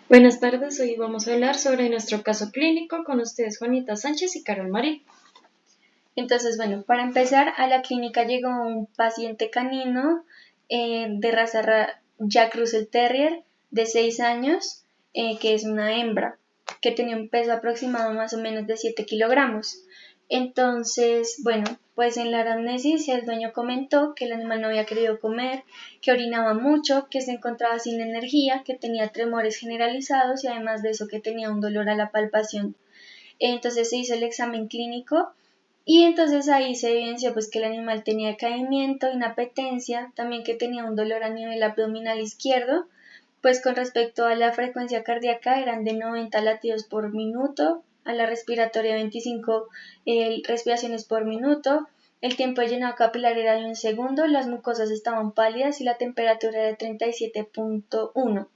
Buenas tardes, hoy vamos a hablar sobre nuestro caso clínico con ustedes Juanita Sánchez y Carol Marín. Entonces, bueno, para empezar, a la clínica llegó un paciente canino de raza Jack Russell Terrier de 6 años, que es una hembra, que tenía un peso aproximado más o menos de 7 kilogramos. Entonces, bueno, pues en la anamnesis el dueño comentó que el animal no había querido comer, que orinaba mucho, que se encontraba sin energía, que tenía tremores generalizados y además de eso que tenía un dolor a la palpación. Entonces se hizo el examen clínico y entonces ahí se evidenció pues que el animal tenía decaimiento, inapetencia, también que tenía un dolor a nivel abdominal izquierdo. Pues con respecto a la frecuencia cardíaca eran de 90 latidos por minuto, a la respiratoria 25 respiraciones por minuto, el tiempo de llenado capilar era de 1 segundo, las mucosas estaban pálidas y la temperatura era de 37.1.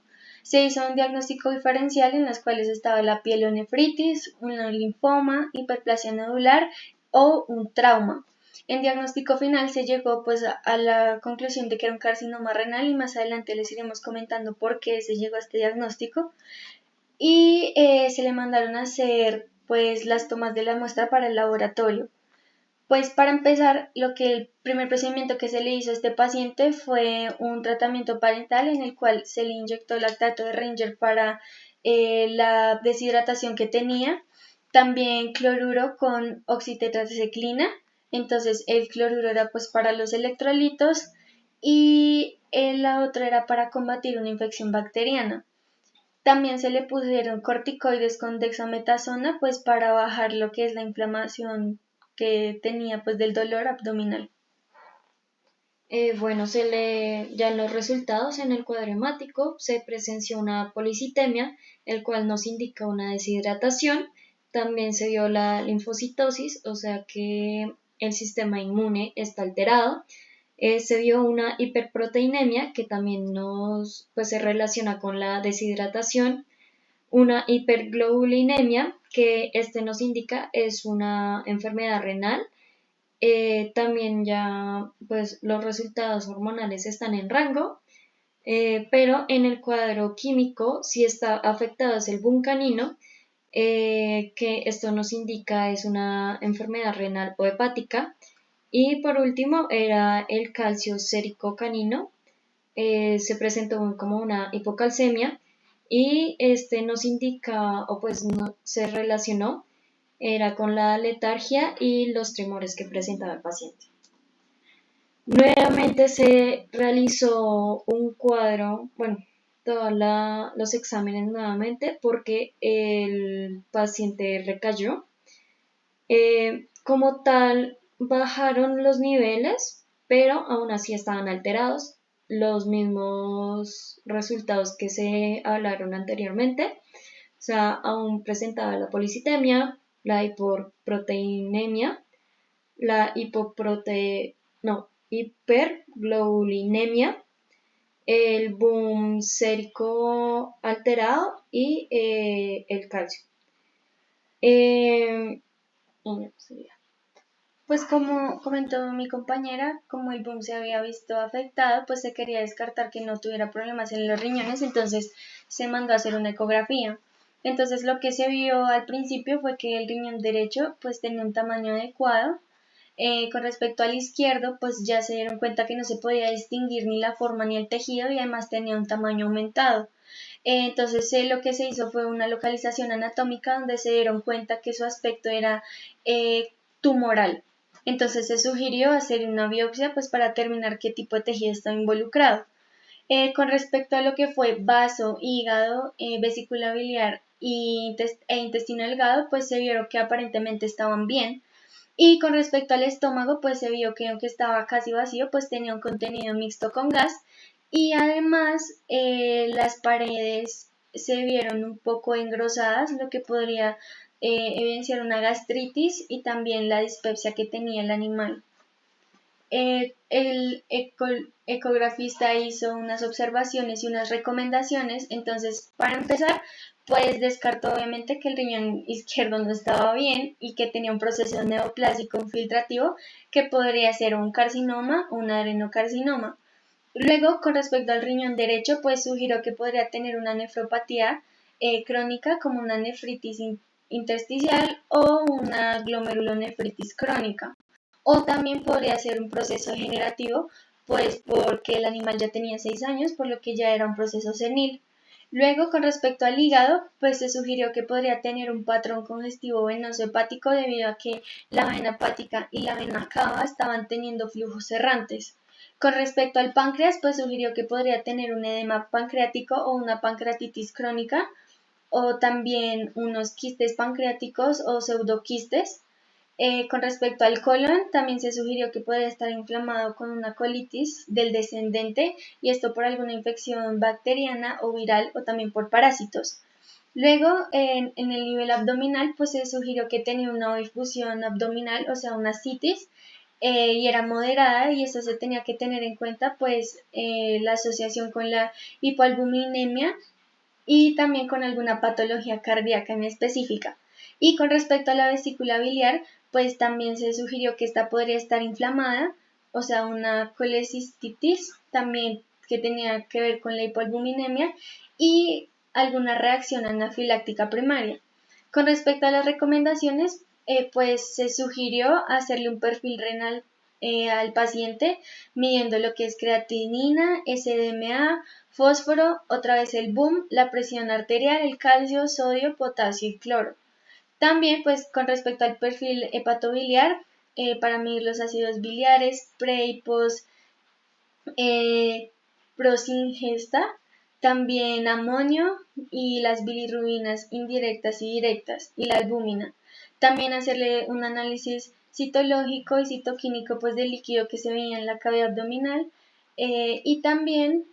Se hizo un diagnóstico diferencial en los cuales estaba la pielonefritis, un linfoma, hiperplasia nodular o un trauma. En diagnóstico final se llegó pues a la conclusión de que era un carcinoma renal y más adelante les iremos comentando por qué se llegó a este diagnóstico y se le mandaron a hacer pues las tomas de la muestra para el laboratorio. Pues para empezar, el primer procedimiento que se le hizo a este paciente fue un tratamiento parental en el cual se le inyectó lactato de Ringer para la deshidratación que tenía, también cloruro con oxitetracyclina. Entonces el cloruro era pues para los electrolitos y la otra era para combatir una infección bacteriana. También se le pusieron corticoides con dexametasona pues para bajar lo que es la inflamación que tenía pues del dolor abdominal. Ya en los resultados en el cuadro hemático se presenció una policitemia, el cual nos indica una deshidratación. También se vio la linfocitosis, o sea que el sistema inmune está alterado. Se vio una hiperproteinemia que también se relaciona con la deshidratación, una hiperglobulinemia que nos indica es una enfermedad renal. También ya pues los resultados hormonales están en rango, pero en el cuadro químico sí está afectado es el boom canino, que esto nos indica es una enfermedad renal o hepática. Y por último era el calcio sérico canino, se presentó como una hipocalcemia y nos indica o pues no, se relacionó era con la letargia y los tremores que presentaba el paciente. Nuevamente se realizó un cuadro, todos los exámenes nuevamente porque el paciente recayó. Como tal, bajaron los niveles, pero aún así estaban alterados. Los mismos resultados que se hablaron anteriormente, o sea, aún presentaba la policitemia, la hiperproteinemia, la hiperglobulinemia, el boom sérico alterado y el calcio. Pues como comentó mi compañera, como el boom se había visto afectado, pues se quería descartar que no tuviera problemas en los riñones, entonces se mandó a hacer una ecografía. Entonces lo que se vio al principio fue que el riñón derecho pues tenía un tamaño adecuado. Con respecto al izquierdo, pues ya se dieron cuenta que no se podía distinguir ni la forma ni el tejido y además tenía un tamaño aumentado. Entonces lo que se hizo fue una localización anatómica donde se dieron cuenta que su aspecto era tumoral. Entonces se sugirió hacer una biopsia pues para determinar qué tipo de tejido está involucrado. Con respecto a lo que fue vaso, hígado, vesícula biliar e intestino delgado, pues se vieron que aparentemente estaban bien. Y con respecto al estómago, pues se vio que aunque estaba casi vacío, pues tenía un contenido mixto con gas. Y además las paredes se vieron un poco engrosadas, lo que podría evidenciar una gastritis y también la dispepsia que tenía el animal. El ecografista hizo unas observaciones y unas recomendaciones. Entonces, para empezar, pues descartó obviamente que el riñón izquierdo no estaba bien y que tenía un proceso neoplásico infiltrativo que podría ser un carcinoma o un adenocarcinoma. Luego, con respecto al riñón derecho, pues sugirió que podría tener una nefropatía crónica como una nefritis intersticial o una glomerulonefritis crónica. O también podría ser un proceso degenerativo, pues porque el animal ya tenía 6 años, por lo que ya era un proceso senil. Luego, con respecto al hígado, pues se sugirió que podría tener un patrón congestivo venoso hepático debido a que la vena hepática y la vena cava estaban teniendo flujos errantes. Con respecto al páncreas, pues sugirió que podría tener un edema pancreático o una pancreatitis crónica, o también unos quistes pancreáticos o pseudoquistes. Con respecto al colon, también se sugirió que podría estar inflamado con una colitis del descendente y esto por alguna infección bacteriana o viral o también por parásitos. Luego, en el nivel abdominal, pues se sugirió que tenía una difusión abdominal, o sea, una citis, y era moderada y eso se tenía que tener en cuenta, pues, la asociación con la hipoalbuminemia y también con alguna patología cardíaca en específica. Y con respecto a la vesícula biliar, pues también se sugirió que esta podría estar inflamada, o sea, una colecistitis, también que tenía que ver con la hipoalbuminemia y alguna reacción anafiláctica primaria. Con respecto a las recomendaciones, pues se sugirió hacerle un perfil renal al paciente midiendo lo que es creatinina, SDMA, fósforo, otra vez el boom, la presión arterial, el calcio, sodio, potasio y cloro. También, pues, con respecto al perfil hepatobiliar, para medir los ácidos biliares, pre y post prosingesta, también amonio y las bilirrubinas indirectas y directas, y la albúmina. También hacerle un análisis citológico y citoquímico pues del líquido que se veía en la cavidad abdominal y también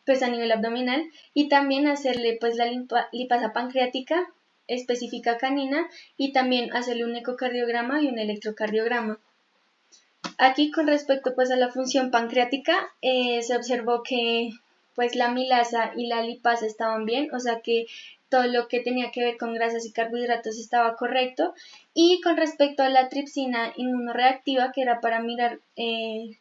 pues a nivel abdominal y también hacerle pues la lipasa pancreática específica canina y también hacerle un ecocardiograma y un electrocardiograma. Aquí con respecto pues a la función pancreática se observó que pues la amilasa y la lipasa estaban bien, o sea que todo lo que tenía que ver con grasas y carbohidratos estaba correcto. Y con respecto a la tripsina inmunoreactiva, que era para mirar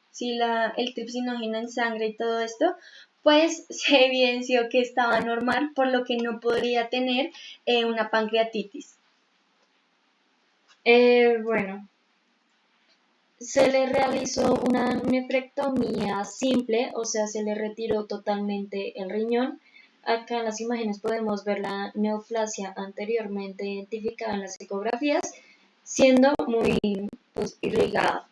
si el tripsinógeno en sangre y todo esto, pues se evidenció que estaba normal, por lo que no podría tener una pancreatitis. Bueno, se le realizó una nefrectomía simple, o sea, se le retiró totalmente el riñón. Acá en las imágenes podemos ver la neoplasia anteriormente identificada en las ecografías, siendo muy irrigada.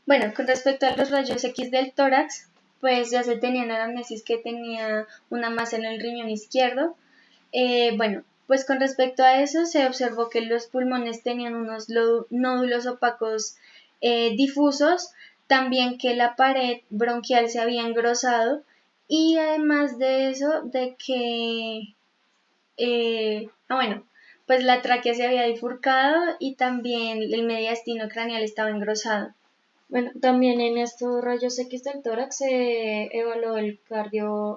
Bueno, con respecto a los rayos X del tórax, pues ya se tenía anamnesis que tenía una masa en el riñón izquierdo. Bueno, pues con respecto a eso se observó que los pulmones tenían unos nódulos opacos difusos, también que la pared bronquial se había engrosado y además de eso, de que, bueno, pues la tráquea se había bifurcado y también el mediastino craneal estaba engrosado. Bueno, también en estos rayos X del tórax se evaluó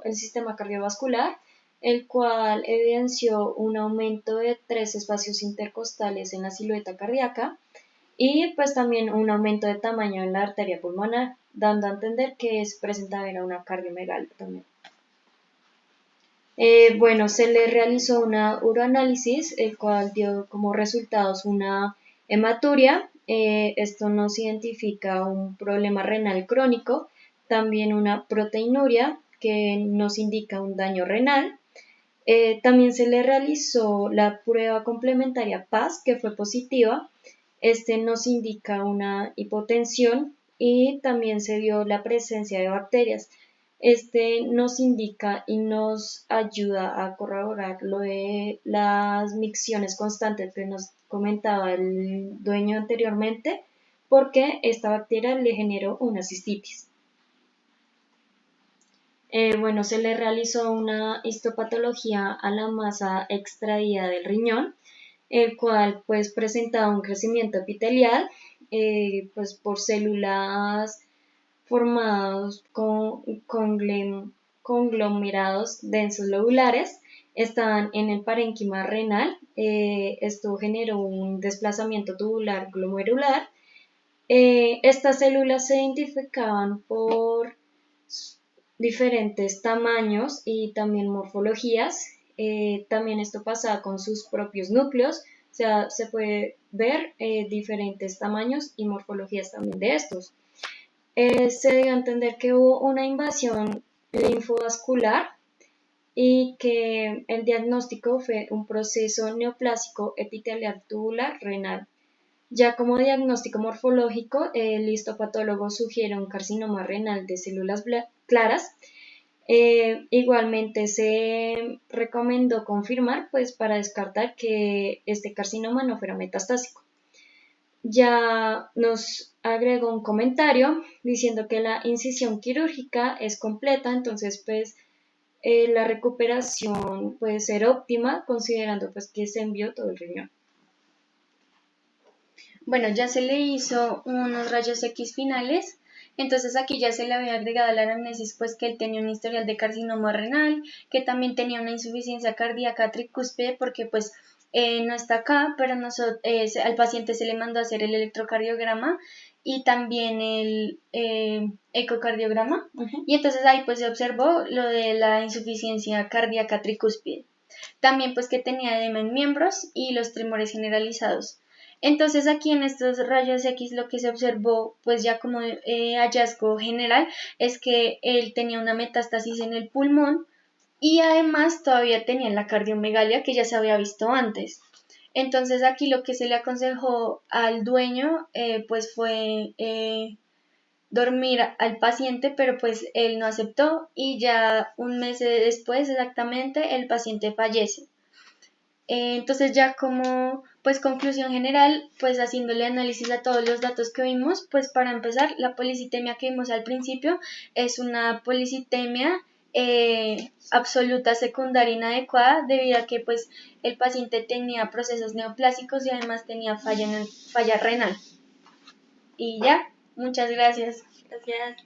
el sistema cardiovascular, el cual evidenció un aumento de 3 espacios intercostales en la silueta cardíaca y pues también un aumento de tamaño en la arteria pulmonar, dando a entender que presentaba era una cardiomegalia también. Bueno, se le realizó una uroanálisis, el cual dio como resultados una hematuria. Esto nos identifica un problema renal crónico, también una proteinuria que nos indica un daño renal. También se le realizó la prueba complementaria PAS, que fue positiva. Este nos indica una hipotensión y también se vio la presencia de bacterias. Este nos indica y nos ayuda a corroborar lo de las micciones constantes que nos comentaba el dueño anteriormente, porque esta bacteria le generó una cistitis. Bueno, se le realizó una histopatología a la masa extraída del riñón, el cual pues presentaba un crecimiento epitelial pues por células formados con conglomerados densos lobulares, estaban en el parénquima renal, esto generó un desplazamiento tubular glomerular Estas células se identificaban por diferentes tamaños y también morfologías. También esto pasaba con sus propios núcleos, o sea, se puede ver diferentes tamaños y morfologías también de estos. Se dio a entender que hubo una invasión linfovascular y que el diagnóstico fue un proceso neoplásico epitelial tubular renal. Ya como diagnóstico morfológico, el histopatólogo sugiere un carcinoma renal de células claras. Igualmente se recomendó confirmar, pues para descartar que este carcinoma no fuera metastásico. Ya nos agregó un comentario diciendo que la incisión quirúrgica es completa, entonces pues la recuperación puede ser óptima considerando pues que se envió todo el riñón. Bueno, ya se le hizo unos rayos X finales, entonces aquí ya se le había agregado a la anamnesis pues que él tenía un historial de carcinoma renal, que también tenía una insuficiencia cardíaca tricúspide porque pues no está acá, pero al paciente se le mandó a hacer el electrocardiograma y también el ecocardiograma, y entonces ahí pues se observó lo de la insuficiencia cardíaca tricúspide. También pues que tenía edema en miembros y los tremores generalizados. Entonces aquí en estos rayos X lo que se observó pues ya como hallazgo general es que él tenía una metástasis en el pulmón y además todavía tenía la cardiomegalia que ya se había visto antes. Entonces aquí lo que se le aconsejó al dueño pues fue dormir al paciente, pero pues él no aceptó y ya un mes después exactamente el paciente fallece. Entonces ya como pues conclusión general, pues haciéndole análisis a todos los datos que vimos, pues para empezar, la policitemia que vimos al principio es una policitemia absoluta secundaria inadecuada debido a que pues el paciente tenía procesos neoplásicos y además tenía falla renal. Y ya, muchas gracias. Gracias.